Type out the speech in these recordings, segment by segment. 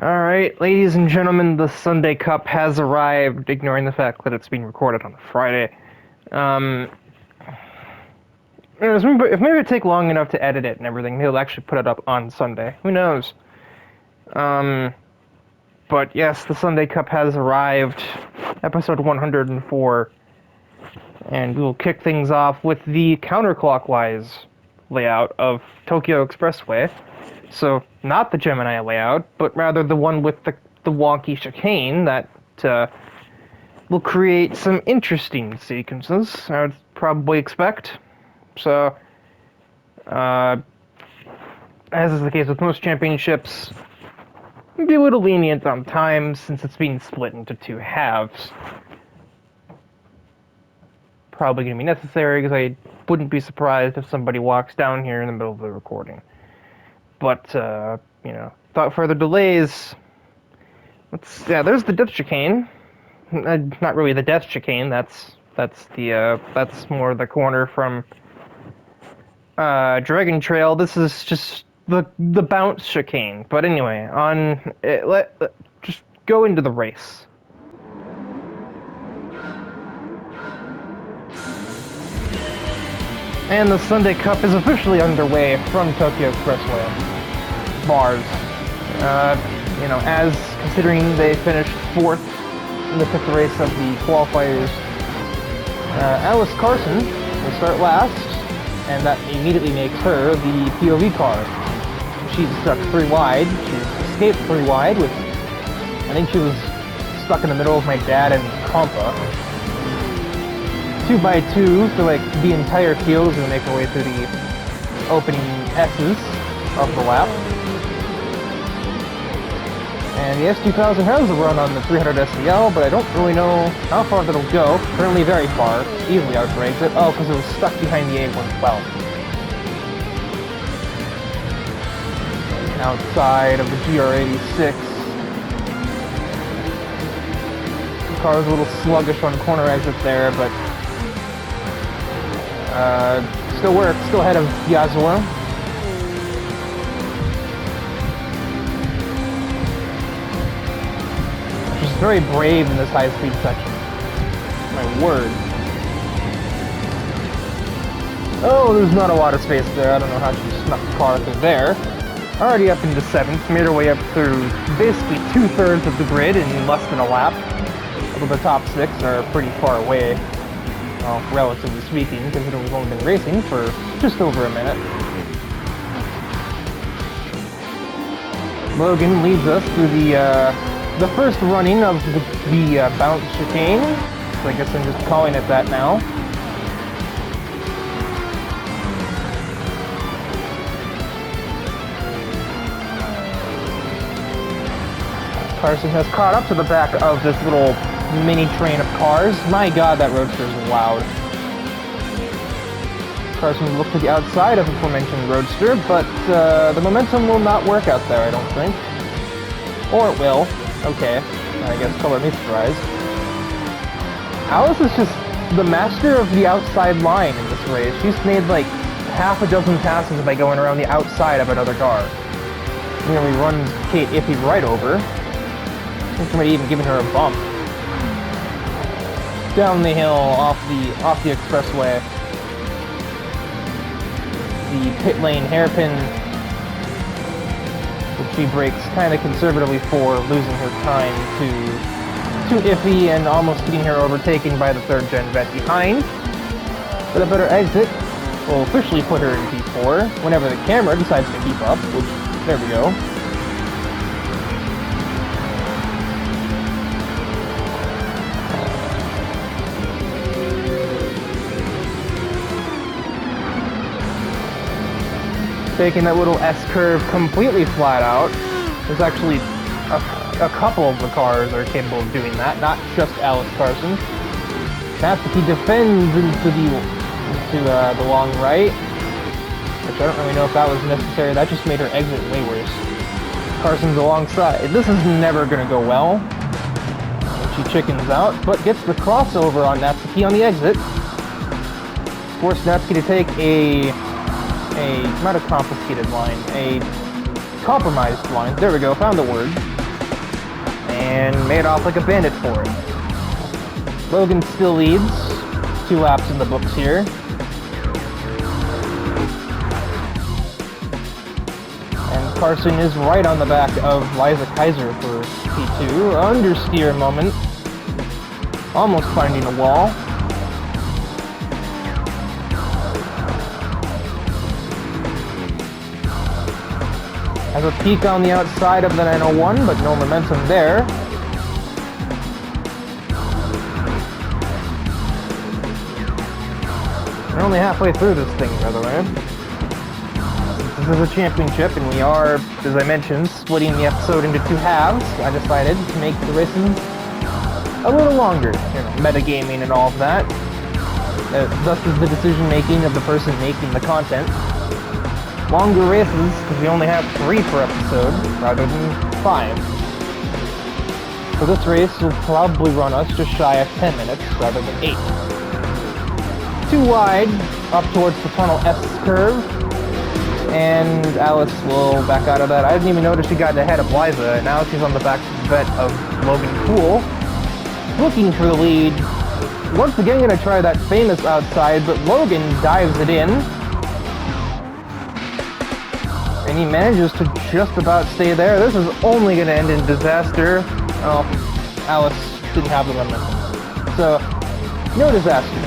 Alright, ladies and gentlemen, the Sunday Cup has arrived, ignoring the fact that it's being recorded on Friday. Um, if maybe it take long enough to edit it and everything, maybe will actually put it up on Sunday. Who knows? Um, but yes, the Sunday Cup has arrived, episode 104, and we will kick things off with the counterclockwise layout of Tokyo Expressway. So, not the Gemini layout, but rather the one with the wonky chicane that will create some interesting sequences, I would probably expect. So, uh, as is the case with most championships, be a little lenient on time since it's being split into two halves. Probably going to be necessary because I wouldn't be surprised if somebody walks down here in the middle of the recording. But, without further delays, there's the death chicane. Not really the death chicane, that's more the corner from Dragon Trail. This is just the bounce chicane. But anyway, just go into the race. And the Sunday Cup is officially underway from Tokyo Expressway. Bars. As considering they finished fourth in the fifth race of the qualifiers, Alice Carson will start last, and that immediately makes her the POV car. She's stuck 3 wide. She's escaped 3 wide with, I think she was stuck in the middle of my dad and Compa. 2 by 2 for like the entire field as we make our way through the opening S's of the lap. And the S2000 has a run on the 300 SVL, but I don't really know how far that'll go. Currently very far, easily out for exit. Oh, because it was stuck behind the A112. Outside of the GR86. The car was a little sluggish on corner exit there, but still works, still ahead of Yasuo. She's very brave in this high-speed section. My word. Oh, there's not a lot of space there. I don't know how she snuck the car through there. Already up into 7th, made her way up through basically 2/3 of the grid in less than a lap. Although the top 6 are pretty far away. Well, relatively speaking, considering we've only been racing for just over a minute. Logan leads us through the first running of the bounce chicane. So I guess I'm just calling it that now. Carson has caught up to the back of this little mini train of cars. My god, that roadster is loud. Carson will look to the outside of the aforementioned roadster, but the momentum will not work out there, I don't think. Or it will. Okay, I guess color me surprised. Alice is just the master of the outside line in this race. She's made like half a dozen passes by going around the outside of another car. Nearly runs Kate Iffy right over. I think somebody even giving her a bump. Down the hill, off the expressway. The pit lane hairpin, which she brakes kind of conservatively for, losing her time to Iffy and almost getting her overtaken by the 3rd gen vet behind. But a better exit will officially put her in P4 whenever the camera decides to keep up, which, there we go. Taking that little S-curve completely flat out. There's actually a couple of the cars that are capable of doing that, not just Alice Carson. Natsuki defends into the long right, which I don't really know if that was necessary. That just made her exit way worse. Carson's alongside. This is never going to go well. She chickens out, but gets the crossover on Natsuki on the exit. Forced Natsuki to take not a confiscated line, a compromised line. There we go, found the word. and made off like a bandit for it. Logan still leads, 2 laps in the books here. And Carson is right on the back of Liza Kaiser for P2. Understeer moment. Almost finding a wall. Has a peak on the outside of the 901, but no momentum there. We're only halfway through this thing, by the way. This is a championship, and we are, as I mentioned, splitting the episode into 2 halves. I decided to make the races a little longer, metagaming and all of that. Thus is the decision-making of the person making the content. Longer races, because we only have 3 per episode, rather than 5. So this race will probably run us just shy of 10 minutes, rather than 8. Too wide, up towards the Tunnel S curve, and Alice will back out of that. I didn't even notice she got ahead of Liza, and now she's on the back vet of Logan Poole, looking for the lead. Once again gonna try that famous outside, but Logan dives it in. And he manages to just about stay there. This is only going to end in disaster. Oh, Alice didn't have the momentum. So, no disaster.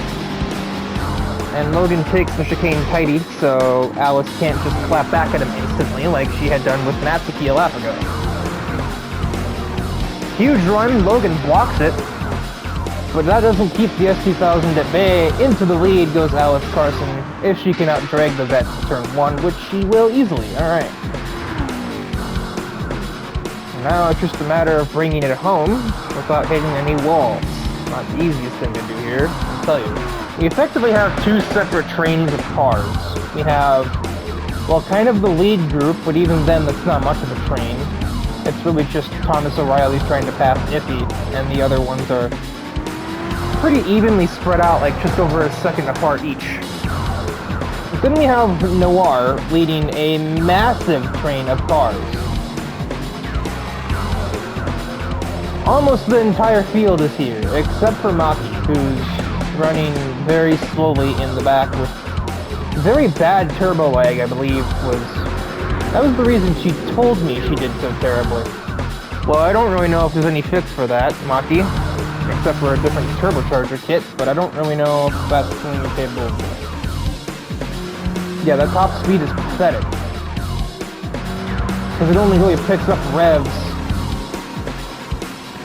And Logan takes the chicane tidy, so Alice can't just clap back at him instantly like she had done with Natsuki a lap ago. Huge run, Logan blocks it. But that doesn't keep the S2000 at bay. Into the lead goes Alice Carson, if she can out-drag the vet to turn 1, which she will easily. Alright. Now it's just a matter of bringing it home without hitting any walls. Not the easiest thing to do here, I'll tell you. We effectively have 2 separate trains of cars. We have, well, kind of the lead group, but even then that's not much of a train. It's really just Thomas O'Reilly trying to pass Iffy, and the other ones are pretty evenly spread out, like just over a second apart each. But then we have Noir leading a massive train of cars. Almost the entire field is here, except for Maki, who's running very slowly in the back with very bad turbo lag, I believe, that was the reason she told me she did so terribly. Well, I don't really know if there's any fix for that, Maki, except for a different turbocharger kit, but I don't really know if that's something you're capable of doing. Yeah, that top speed is pathetic. Because it only really picks up revs.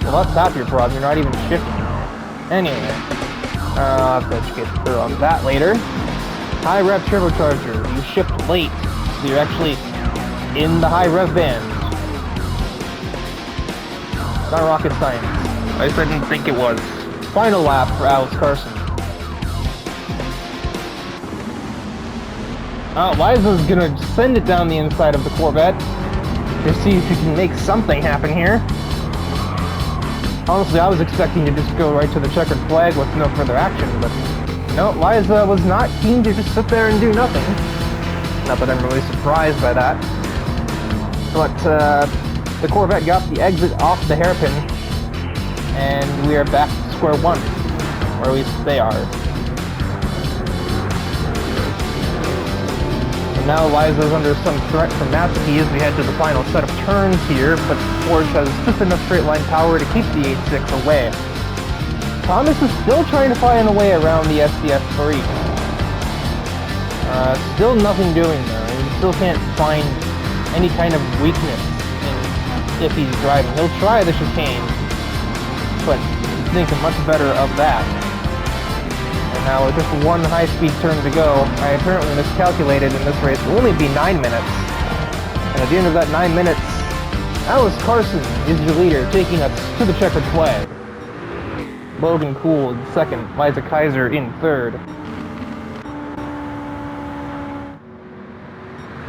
Well, that's half your problem, you're not even shifting. Anyway, I'll have to educate her on that later. High rev turbocharger, you shipped late, so you're actually in the high rev band. Not rocket science. I didn't think it was. Final lap for Alice Carson. Liza's gonna send it down the inside of the Corvette to see if she can make something happen here. Honestly, I was expecting to just go right to the checkered flag with no further action, but no, Liza was not keen to just sit there and do nothing. Not that I'm really surprised by that. But the Corvette got the exit off the hairpin, and we are back to square one, or at least they are. And now Liza's under some threat from Natsuki as we head to the final set of turns here, but Forge has just enough straight line power to keep the 8.6 away. Thomas is still trying to find a way around the SDF3. Still nothing doing though. He still can't find any kind of weakness in if he's driving. He'll try the chicane, but think much better of that. And now with just one high-speed turn to go, I apparently miscalculated, and this race will only be 9 minutes. And at the end of that 9 minutes, Alice Carson is your leader, taking us to the checkered flag. Logan Poole in second, Liza Kaiser in third.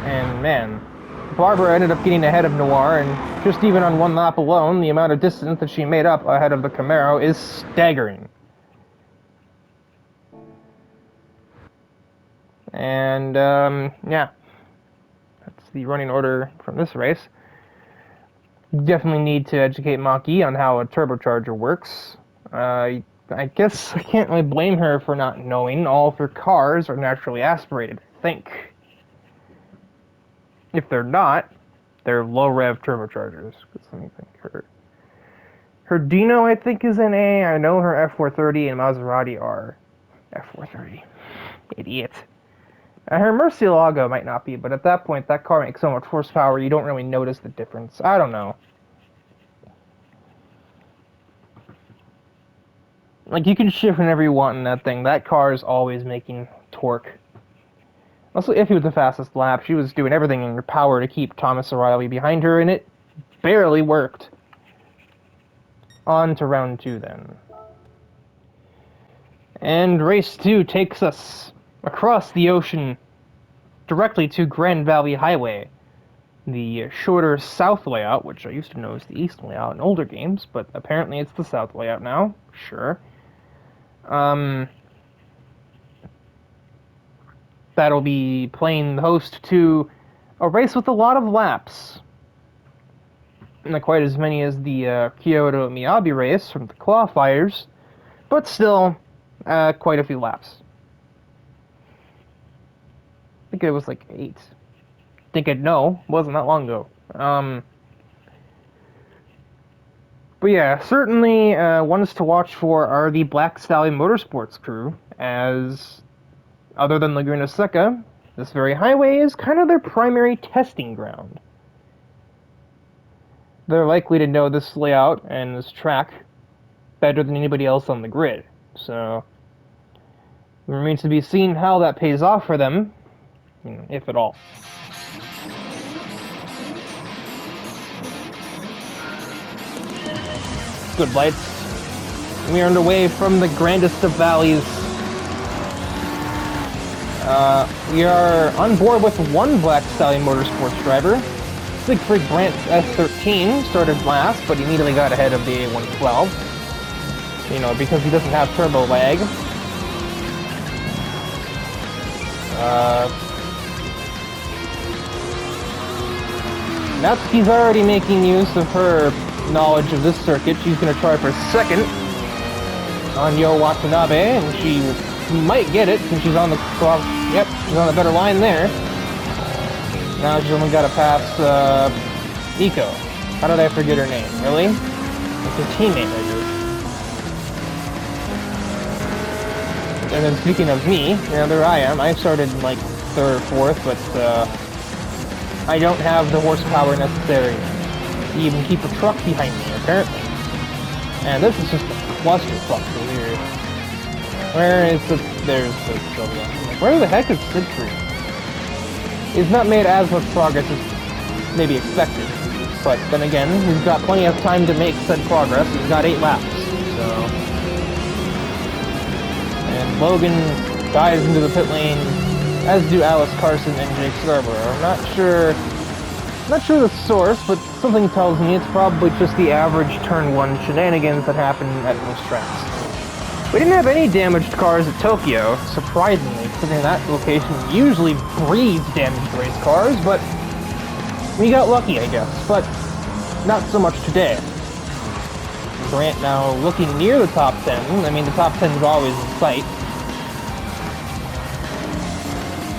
And man, Barbara ended up getting ahead of Noir, and just even on one lap alone, the amount of distance that she made up ahead of the Camaro is staggering. And, yeah, that's the running order from this race. definitely need to educate Maki on how a turbocharger works. I guess I can't really blame her for not knowing. All of her cars are naturally aspirated, I think. If they're not, they're low rev turbochargers. Let me think. Her Dino, I think, is an A. I know her F430 and Maserati are F430. Idiot. Her Murcielago might not be, but at that point, that car makes so much horsepower, you don't really notice the difference. I don't know. Like, you can shift whenever you want in that thing. That car is always making torque. Also, Iffy with the fastest lap. She was doing everything in her power to keep Thomas O'Reilly behind her, and it barely worked. On to round 2, then. And race 2 takes us across the ocean directly to Grand Valley Highway. The shorter south layout, which I used to know as the east layout in older games, but apparently it's the south layout now. Sure. That'll be playing host to a race with a lot of laps. Not quite as many as the Kyoto Miyabi race from the qualifiers, but still quite a few laps. I think it was like 8. I think I'd know. Wasn't that long ago. But yeah, certainly ones to watch for are the Black Stallion Motorsports crew, as other than Laguna Seca, this very highway is kind of their primary testing ground. They're likely to know this layout and this track better than anybody else on the grid, so it remains to be seen how that pays off for them, if at all. Good lights. We are underway from the grandest of valleys. We are on board with one Black Stallion Motorsports driver. Siegfried Brandt's S13 started last, but immediately got ahead of the A112. Because he doesn't have turbo lag. Natsuki's already making use of her knowledge of this circuit. She's going to try for second on Yo Watanabe, and she might get it since she's on the clock. Yep, she's on the better line there. Now she's only got to pass Nico. How did I forget her name? Really? It's her teammate, I guess. And then speaking of me, there I am. I started like 3rd or 4th, but I don't have the horsepower necessary to even keep a truck behind me, apparently. And this is just a clusterfuck over here. Where is the... There's the Sylvia. Where the heck is Siegfried? He's not made as much progress as maybe expected. But then again, he's got plenty of time to make said progress. He's got 8 laps, so... And Logan dives into the pit lane, as do Alice Carson and Jake Scarborough. I'm not sure the source, but something tells me it's probably just the average turn 1 shenanigans that happen at most tracks. We didn't have any damaged cars at Tokyo, surprisingly, considering that location usually breeds damaged race cars, but we got lucky, I guess, but not so much today. Brandt now looking near the top 10. I mean, the top 10 is always in sight.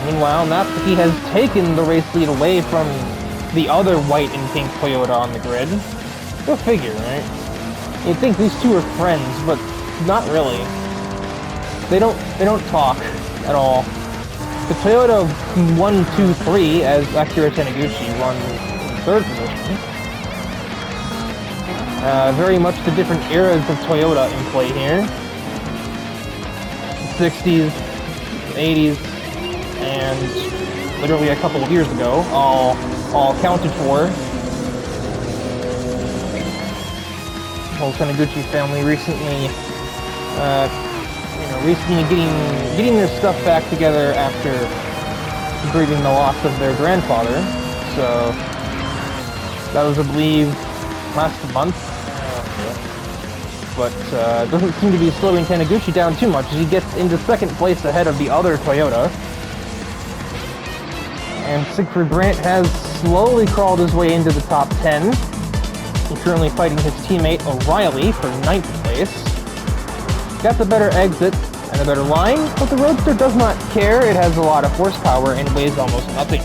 Meanwhile, Natsuki has taken the race lead away from the other white and pink Toyota on the grid. Go figure, right? You'd think these two are friends, but not really. They don't talk at all. The Toyota 1, 2, 3, as Akira Taniguchi won in 3rd position. Very much the different eras of Toyota in play here. The 60s, 80s, and literally a couple of years ago, all counted for. The whole Taniguchi family recently getting their stuff back together after grieving the loss of their grandfather. So that was, I believe, last month. But doesn't seem to be slowing Taniguchi down too much as he gets into 2nd place ahead of the other Toyota. And Siegfried Brandt has slowly crawled his way into the top 10. He's currently fighting his teammate O'Reilly for 9th place. Got the better exit and a better line, but the Roadster does not care. It has a lot of horsepower and weighs almost nothing.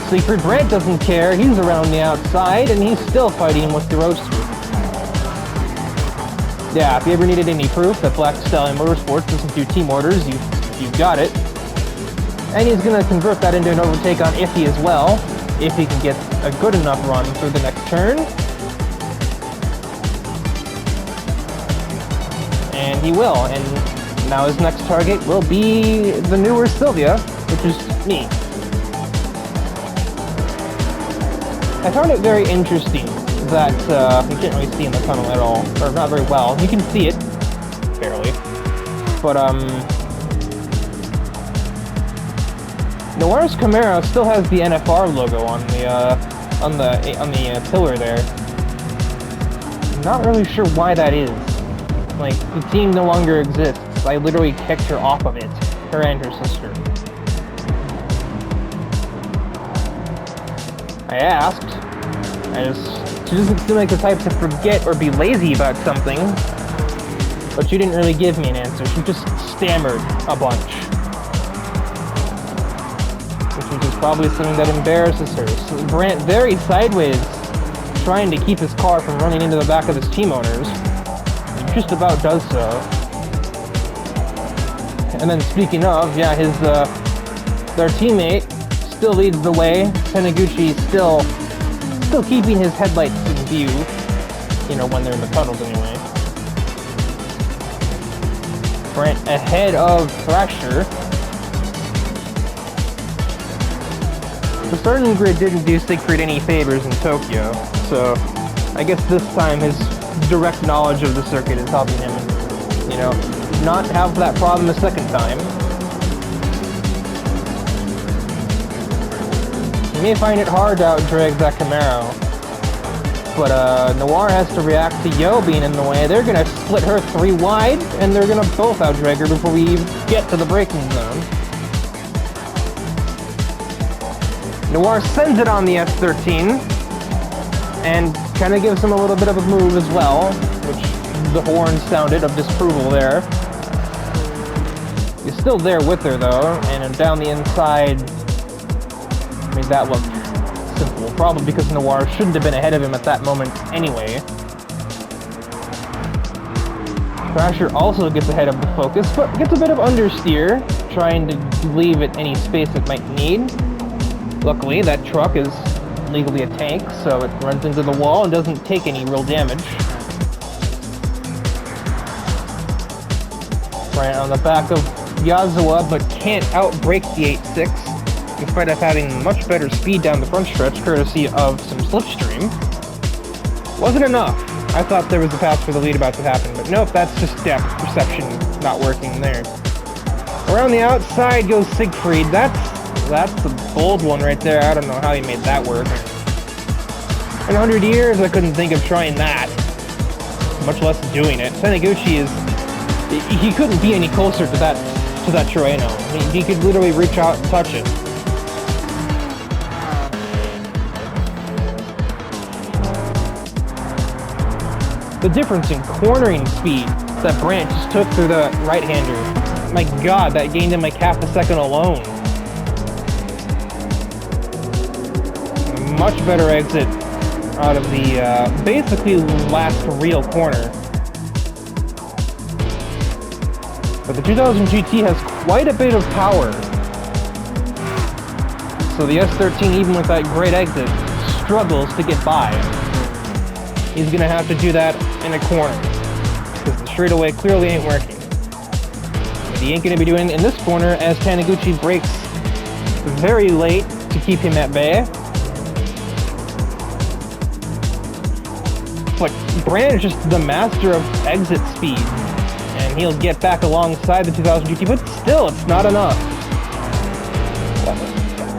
Siegfried Brandt doesn't care. He's around the outside and he's still fighting with the Roadster. Yeah, if you ever needed any proof that Black Stallion Motorsports doesn't do team orders, you got it. And he's going to convert that into an overtake on Iffy as well, if he can get a good enough run through the next turn. And he will, and now his next target will be the newer Sylvia, which is me. I found it very interesting that you can't really see in the tunnel at all, or not very well. You can see it, barely, but Noir's Camaro still has the NFR logo on the pillar there. I'm not really sure why that is. Like, the team no longer exists. I literally kicked her off of it, her and her sister. I asked. She doesn't seem like the type to forget or be lazy about something, but she didn't really give me an answer. She just stammered a bunch, which is probably something that embarrasses her. So Brandt very sideways, trying to keep his car from running into the back of his team owners. He just about does so. And then speaking of, yeah, their teammate still leads the way. Taniguchi still keeping his headlights in view, you know, when they're in the tunnels anyway. Brandt ahead of Thrasher. The starting grid didn't do Siegfried any favors in Tokyo, so I guess this time his direct knowledge of the circuit is helping him, you know, not have that problem a second time. You may find it hard to outdrag that Camaro, but Noir has to react to Yo being in the way. They're going to split her 3 wide, and they're going to both outdrag her before we even get to the braking zone. Noir sends it on the S13, and kind of gives him a little bit of a move as well, which the horn sounded of disapproval there. He's still there with her though, and down the inside made that look simple. Probably because Noir shouldn't have been ahead of him at that moment anyway. Thrasher also gets ahead of the Focus, but gets a bit of understeer, trying to leave it any space it might need. Luckily, that truck is legally a tank, so it runs into the wall and doesn't take any real damage. Right on the back of Yazawa, but can't outbrake the 8.6, in spite of having much better speed down the front stretch, courtesy of some slipstream. Wasn't enough. I thought there was a pass for the lead about to happen, but nope, that's just depth perception not working there. Around the outside goes Siegfried. That's a bold one right there. I don't know how he made that work. In 100 years, I couldn't think of trying that, much less doing it. Taniguchi he couldn't be any closer to that Trueno. He could literally reach out and touch it. The difference in cornering speed that Brandt just took through the right-hander. My god, that gained him like half a second alone. A much better exit out of the basically last real corner. But the 2000 GT has quite a bit of power. So the S13, even with that great exit, struggles to get by. He's going to have to do that in a corner, because the straightaway clearly ain't working. But he ain't going to be doing it in this corner, as Taniguchi brakes very late to keep him at bay. But Brandt is just the master of exit speed, and he'll get back alongside the 2000 GT, but still, it's not enough.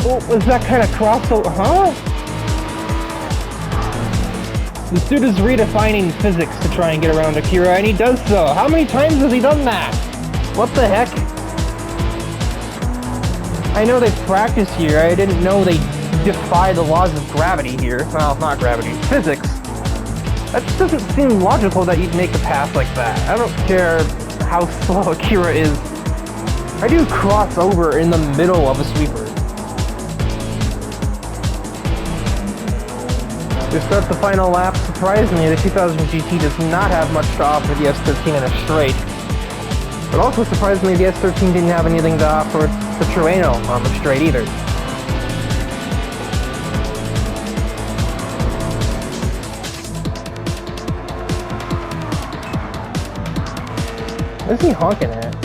What was that kind of crossover? Huh? This dude is redefining physics to try and get around Akira, and he does so. How many times has he done that? What the heck? I know they practice here. I didn't know they defy the laws of gravity here. Well, not gravity, physics. That just doesn't seem logical that you'd make a pass like that. I don't care how slow Akira is. I do cross over in the middle of a sweeper. To start the final lap, surprisingly, the 2000 GT does not have much to offer the S13 in a straight. But also surprisingly, the S13 didn't have anything to offer the Trueno on the straight either. What is he honking at?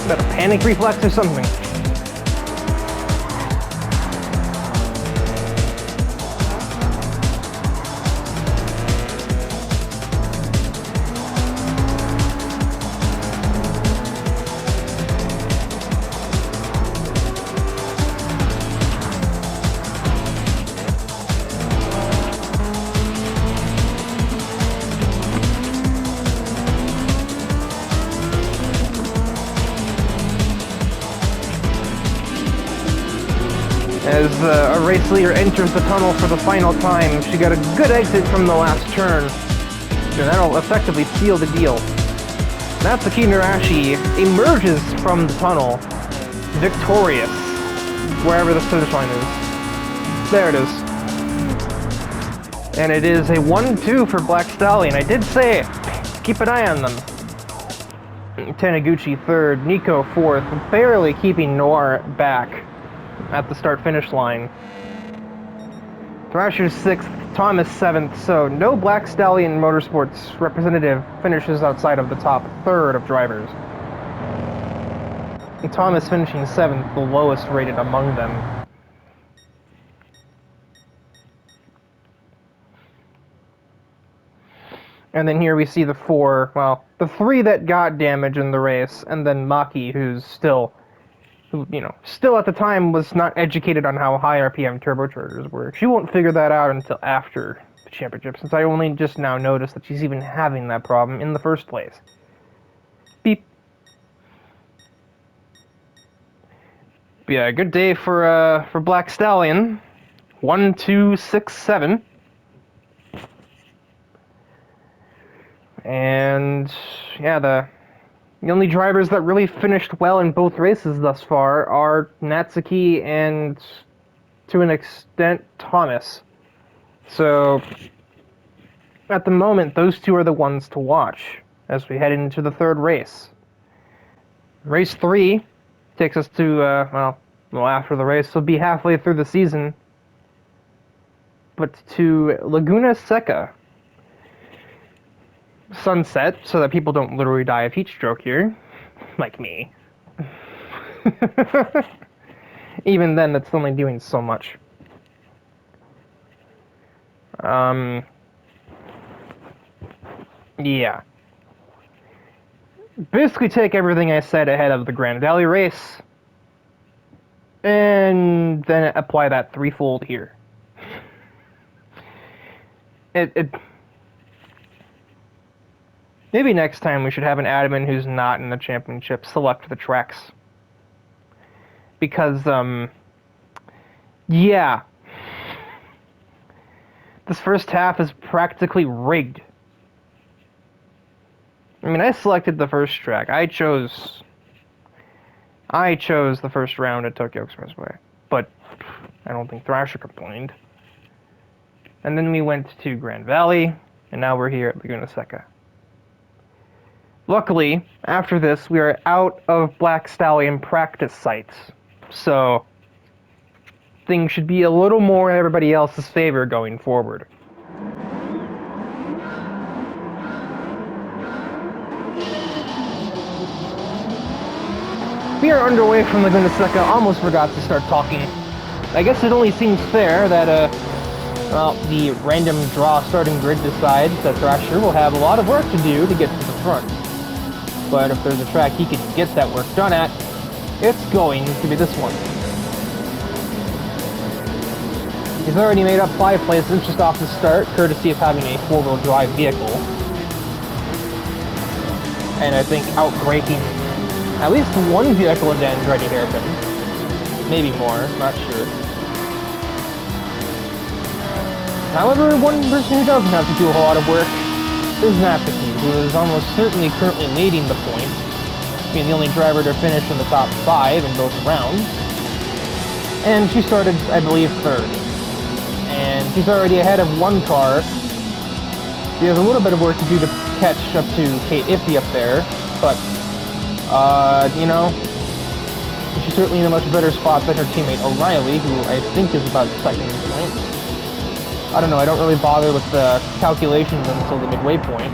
Got a panic reflex or something? As a race leader enters the tunnel for the final time, she got a good exit from the last turn, and that'll effectively seal the deal. Natsuki Narashi emerges from the tunnel, victorious, wherever the finish line is. There it is. And it is a 1-2 for Black Stallion. I did say it. Keep an eye on them. Taniguchi third, Nico fourth, barely keeping Noir back at the start-finish line. Thrasher 6th, Thomas 7th, so no Black Stallion Motorsports representative finishes outside of the top third of drivers. And Thomas finishing 7th, the lowest rated among them. And then here we see the the three that got damage in the race, and then Maki, who's still at the time was not educated on how high RPM turbochargers work. She won't figure that out until after the championship, since I only just now noticed that she's even having that problem in the first place. Beep. But yeah, good day for Black Stallion. 1, 2, 6, 7. And yeah, the only drivers that really finished well in both races thus far are Natsuki and, to an extent, Thomas. So, at the moment, those two are the ones to watch as we head into the third race. Race 3 takes us to, after the race, will be halfway through the season, but to Laguna Seca. Sunset, so that people don't literally die of heat stroke here, like me. Even then, that's only doing so much. Yeah. Basically take everything I said ahead of the Grand Valley race, and then apply that threefold here. Maybe next time we should have an admin who's not in the championship select the tracks. Because, yeah. This first half is practically rigged. I mean, I selected the first track. I chose the first round at Tokyo Expressway. But I don't think Thrasher complained. And then we went to Grand Valley, and now we're here at Laguna Seca. Luckily, after this, we are out of Black Stallion practice sites, so things should be a little more in everybody else's favor going forward. We are underway from Laguna Seca. Almost forgot to start talking. I guess it only seems fair that, the random draw starting grid decides that Thrasher will have a lot of work to do to get to the front. But if there's a track he can get that work done at, it's going to be this one. He's already made up 5 places just off the start, courtesy of having a 4-wheel drive vehicle. And I think outbraking at least one vehicle in the Andretti hairpin. Maybe more, not sure. However, one person who doesn't have to do a whole lot of work is Natsuki, who is almost certainly currently leading the points, being the only driver to finish in the top 5 in both rounds. And she started, I believe, 3rd. And she's already ahead of one car. She has a little bit of work to do to catch up to Kate Iffy up there, but, you know, she's certainly in a much better spot than her teammate O'Reilly, who I think is about 2nd in points. I don't know, I don't really bother with the calculations until the midway point.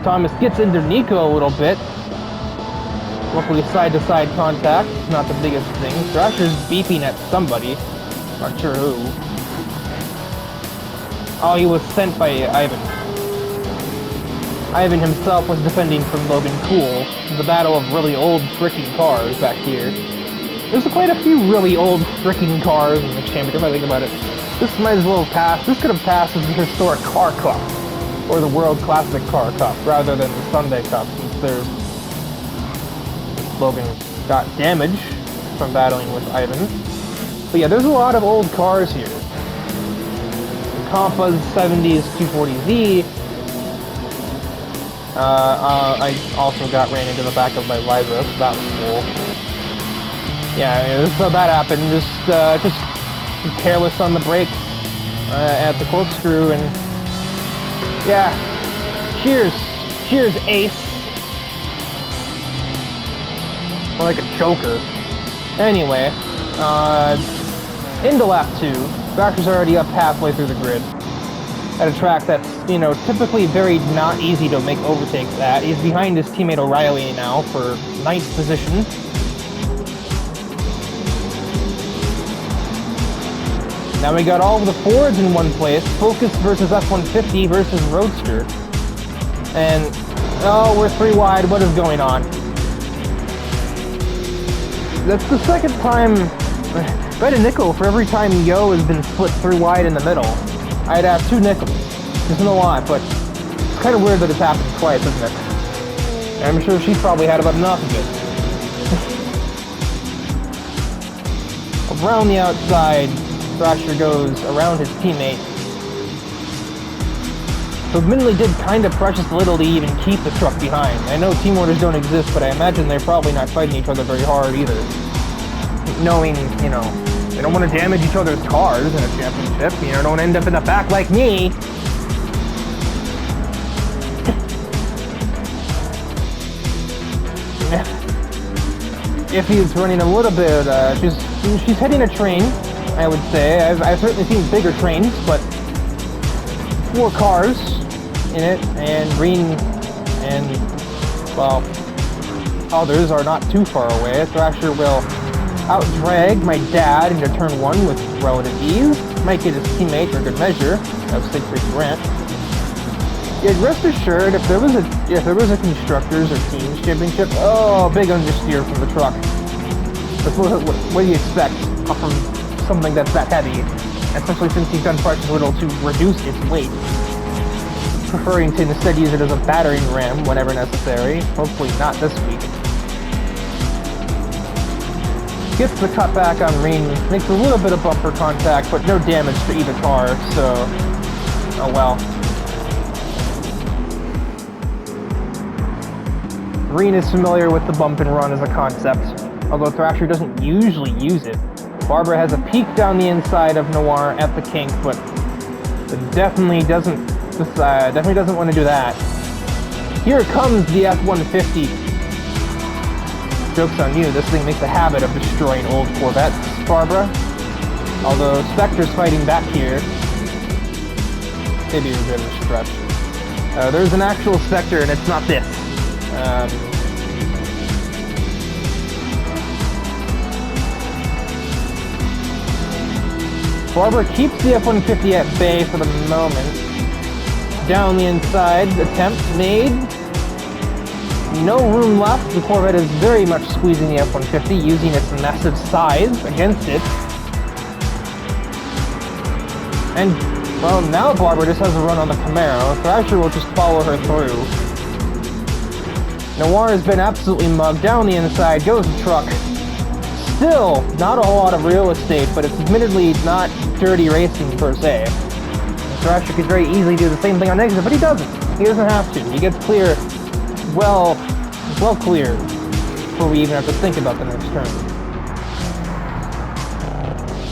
Thomas gets into Nico a little bit. Luckily, side-to-side contact, not the biggest thing. Thrasher's beeping at somebody, not sure who. Oh, he was sent by Ivan. Ivan himself was defending from Logan Cool, the battle of really old freaking cars back here. There's quite a few really old freaking cars in the championship, if I think about it. This might as well have passed. This could have passed as the Historic Car Cup, or the World Classic Car Cup, rather than the Sunday Cup, since Logan got damage from battling with Ivan. But yeah, there's a lot of old cars here. Compa's 70s 240Z. I also got ran into the back of my Liza, so that was cool. Yeah, so that happened. Just careless on the brake at the corkscrew, and yeah, cheers, Ace. More like a choker. Anyway, into lap 2. Thrasher's already up halfway through the grid. At a track that's, you know, typically very not easy to make overtakes at. He's behind his teammate O'Reilly now for 9th position. Now we got all of the Fords in one place. Focus versus F-150 versus Roadster. And, oh, we're 3 wide. What is going on? That's the 2nd time. Bet a nickel for every time Yo has been split 3 wide in the middle. I'd have 2 nickels. There's no lot, but it's kind of weird that it's happened twice, isn't it? And I'm sure she's probably had about enough of it. Around the outside, Thrasher goes around his teammate. So admittedly did kind of precious little to even keep the truck behind. I know team orders don't exist, but I imagine they're probably not fighting each other very hard either. Knowing, you know, they don't want to damage each other's cars in a championship. You know, don't end up in the back like me. If he's running a little bit, she's hitting a train, I would say. I've certainly seen bigger trains, but 4 cars in it, and Green and, well, others are not too far away. Thrasher will out-drag my dad into turn 1 with relative ease. Might get his teammate for good measure. That was Siegfried Grant. Yeah, rest assured, if there was a constructors or teams championship, oh, big understeer from the truck. What do you expect from something that's that heavy? Especially since he's done precious little to reduce its weight. Preferring to instead use it as a battering ram whenever necessary. Hopefully not this week. Gets the cut back on Reen, makes a little bit of bumper contact, but no damage to either car, so oh well. Reen is familiar with the bump and run as a concept, although Thrasher doesn't usually use it. Barbara has a peek down the inside of Noir at the kink, but definitely doesn't want to do that. Here comes the F-150. Joke's on you, this thing makes a habit of destroying old Corvettes, Barbara. Although Spectre's fighting back here. Maybe a bit of a stretch. There's an actual Spectre, and it's not this. Barbara keeps the F-150 at bay for the moment. Down the inside, attempt made. No room left. The Corvette is very much squeezing the F-150, using its massive size against it. And, well, now Barbara just has a run on the Camaro. Thrasher will just follow her through. Noir has been absolutely mugged. Down the inside goes the truck. Still, not a whole lot of real estate, but it's admittedly not dirty racing per se. Thrasher could very easily do the same thing on exit, but he doesn't. He doesn't have to. He gets clear, well clear, before we even have to think about the next turn.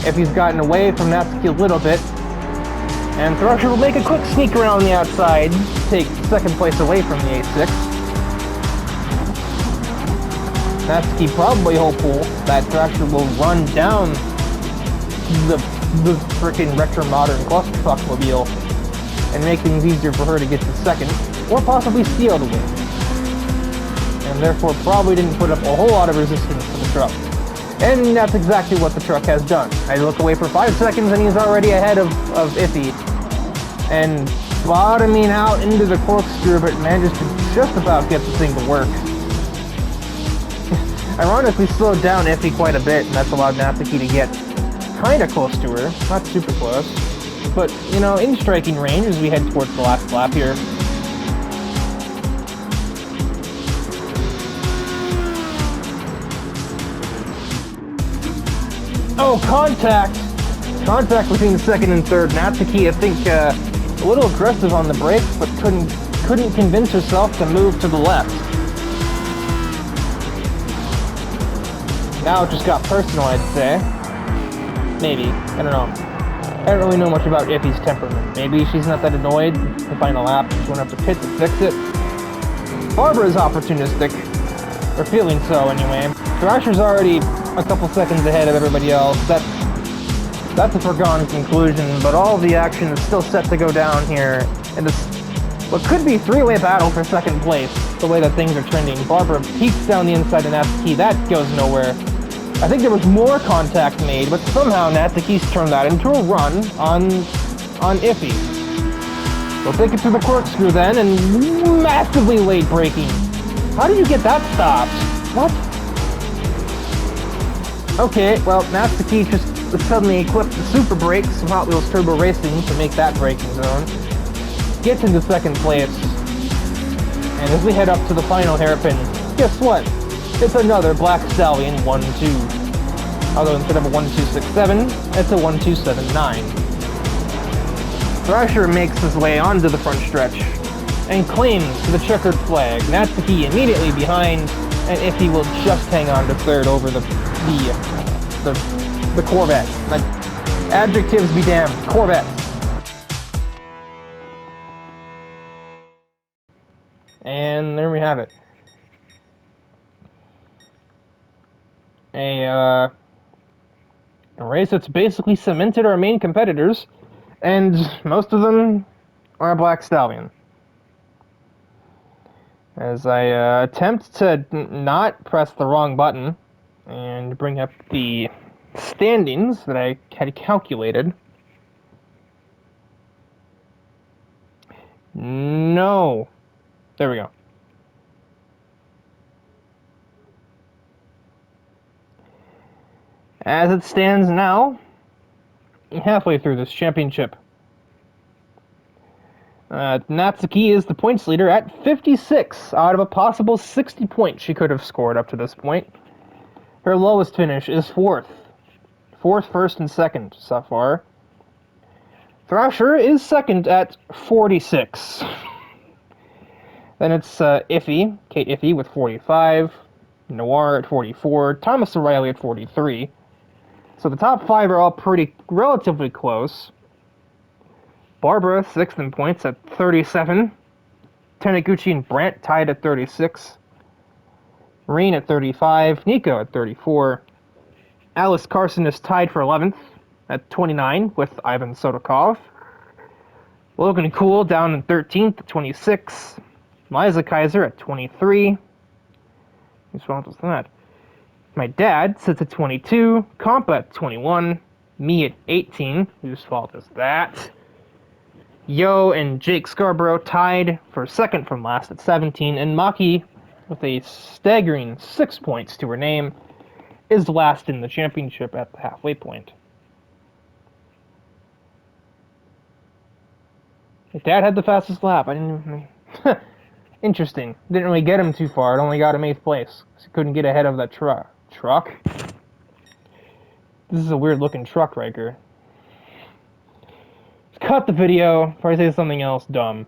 If he's gotten away from Natsuki a little bit, and Thrasher will make a quick sneak around the outside, take second place away from the A6. Natsuki probably hopeful that Thrasher will run down the frickin' retro modern clusterfuck mobile and make things easier for her to get to second, or possibly steal the win. And therefore probably didn't put up a whole lot of resistance to the truck. And that's exactly what the truck has done. I look away for 5 seconds and he's already ahead of Iffy. And bottoming out into the corkscrew, but manages to just about get the thing to work. Ironically slowed down Iffy quite a bit, and that's allowed Natsuki to get kinda close to her. Not super close. But, you know, in striking range as we head towards the last lap here. Oh, contact! Contact between second and third. Natsuki, I think, a little aggressive on the brakes, but couldn't convince herself to move to the left. Now it just got personal, I'd say. Maybe. I don't know. I don't really know much about Iffy's temperament. Maybe she's not that annoyed the final lap. She won't have to pit to fix it. Barbara's opportunistic. Or feeling so, anyway. Thrasher's already a couple seconds ahead of everybody else. That's a foregone conclusion, but all of the action is still set to go down here in this what could be three-way battle for second place, the way that things are trending. Barbara peeks down the inside of Natsuki. That goes nowhere. I think there was more contact made, but somehow Natsuki's turned that into a run on Iffy. We'll take it to the corkscrew then, and massively late braking. How did you get that stopped? What? Okay, well, Natsuki just suddenly equipped the super brakes from Hot Wheels Turbo Racing to make that braking zone. Gets into second place. And as we head up to the final hairpin, guess what? It's another Black Stallion 1-2. Although instead of a 1-2-6-7, it's a 1-2-7-9. Thrasher makes his way onto the front stretch and claims the checkered flag. Natsuki immediately behind, and Iffy will just hang on to third over the Corvette. Like, adjectives be damned. Corvette. And there we have it. A race that's basically cemented our main competitors, and most of them are Black Stallion. As I attempt to not press the wrong button and bring up the standings that I had calculated. No. There we go. As it stands now, halfway through this championship, Natsuki is the points leader at 56 out of a possible 60 points she could have scored up to this point. Her lowest finish is fourth. Fourth, first, and second so far. Thrasher is second at 46. Then it's Iffy, Kate Iffy with 45, Noir at 44, Thomas O'Reilly at 43. So the top five are all relatively close. Barbara, sixth in points at 37. Taniguchi and Brandt tied at 36. Reen at 35. Nico at 34. Alice Carson is tied for 11th at 29 with Ivan Sodokov. Logan Cool down in 13th at 26. Liza Kaiser at 23. Whose fault was that? My dad sits at 22. Compa at 21. Me at 18. Whose fault is that? Yo and Jake Scarborough tied for second from last at 17. And Maki, with a staggering 6 points to her name, is last in the championship at the halfway point. My dad had the fastest lap. I didn't even... Interesting. Didn't really get him too far. It only got him 8th place. He couldn't get ahead of that truck. This is a weird looking truck right here. It's cut the video before I say something else dumb.